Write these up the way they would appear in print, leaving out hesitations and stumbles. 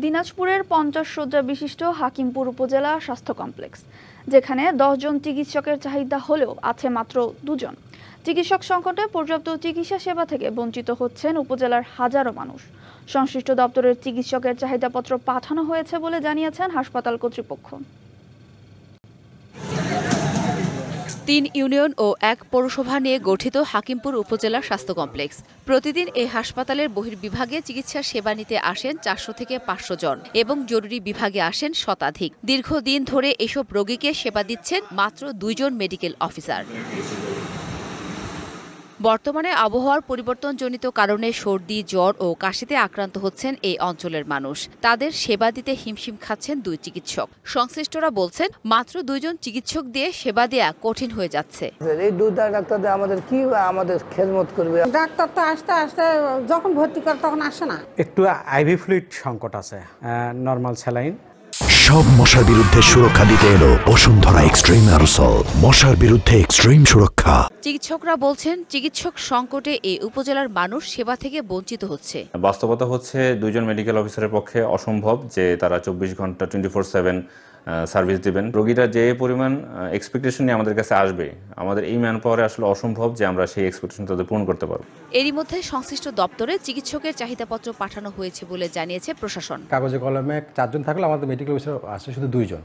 দিনাজপুরের 50 শয্যা বিশিষ্ট হাকিমপুর উপজেলা স্বাস্থ্য কমপ্লেক্স, যেখানে 10 জন চিকিৎসকের চাহিদা হলেও আছে মাত্র 2 জন। চিকিৎসক সংকটে পর্যাপ্ত চিকিৎসা সেবা থেকে বঞ্চিত হচ্ছেন উপজেলার হাজারো মানুষ। সংশ্লিষ্ট দপ্তরের চিকিৎসকের চাহিদাপত্র পাঠানো হয়েছে বলে জানিয়েছেন হাসপাতাল কর্তৃপক্ষ। 3 ইউনিয়ন ও 1 পৌরসভা নিয়ে গঠিত হাকিমপুর উপজেলা স্বাস্থ্য কমপ্লেক্স। প্রতিদিন এই হাসপাতালের বহির্বিভাগে চিকিৎসা সেবা নিতে আসেন 400 থেকে 500 জন এবং জরুরি বিভাগে আসেন শতাধিক। দীর্ঘদিন ধরে এসব রোগীকে সেবা দিচ্ছেন মাত্র 2 জন মেডিকেল অফিসার। বর্তমানে আবহাওয়ার পরিবর্তনজনিত কারণে সর্দি, জ্বর ও কাশিতে আক্রান্ত হচ্ছেন এই অঞ্চলের মানুষ। তাদের সেবা দিতে হিমশিম খাচ্ছেন 2 চিকিৎসক। সংশ্লিষ্টরা বলছেন, মাত্র 2 জন চিকিৎসক দিয়ে সেবা দেয়া কঠিন হয়ে যাচ্ছে। এই 2 ডাক্তার আমাদের খেদমত করবে। ডাক্তার তো আসতে যখন ভর্তি করে তখন আসে না। একটু আইভি ফ্লুইড সংকট আছে, নরমাল স্যালাইন। সব মশার বিরুদ্ধে সুরক্ষা দিতে এলো বসুন্ধরা এক্সট্রিম অ্যারোসল, মশার বিরুদ্ধে এক্সট্রিম সুরক্ষা। চিকিৎসকরা বলছেন, চিকিৎসক সংকটে এই উপজেলার মানুষ সেবা থেকে বঞ্চিত হচ্ছে। বাস্তবতা হচ্ছে 2 জন মেডিকেল অফিসারের পক্ষে অসম্ভব যে তারা 24 ঘন্টা 24/7 সার্ভিস দিবেন। রোগীরা যে পরিমাণ এক্সপেকটেশন নিয়ে আমাদের কাছে আসবে, আমাদের এই ম্যান পাওয়ারে আসলে অসম্ভব যে আমরা সেই এক্সপেকটেশন তাদের পূরণ করতে পারব। এরই মধ্যে সংশ্লিষ্ট দপ্তরে চিকিৎসকের চাহিদাপত্র পাঠানো হয়েছে বলে জানিয়েছে প্রশাসন। কাগজে কলমে 4 জন থাকলে আমাদের মেডিকেল অফিসার আসে শুধু 2 জন।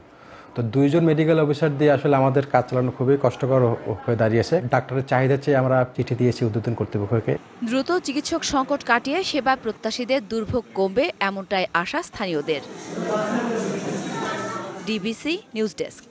তো 2 জন মেডিকেল অফিসার দিয়ে আসলে আমাদের কাজ চালানো খুবই কষ্টকর হয়ে দাঁড়িয়েছে। ডাক্তারের চাহিদা চেয়ে আমরা চিঠি দিয়েছি উদ্বোধন কর্তৃপক্ষকে। দ্রুত চিকিৎসক সংকট কাটিয়ে সেবা প্রত্যাশীদের দুর্ভোগ কমবে, এমনটাই আশা স্থানীয়দের। DBC news desk.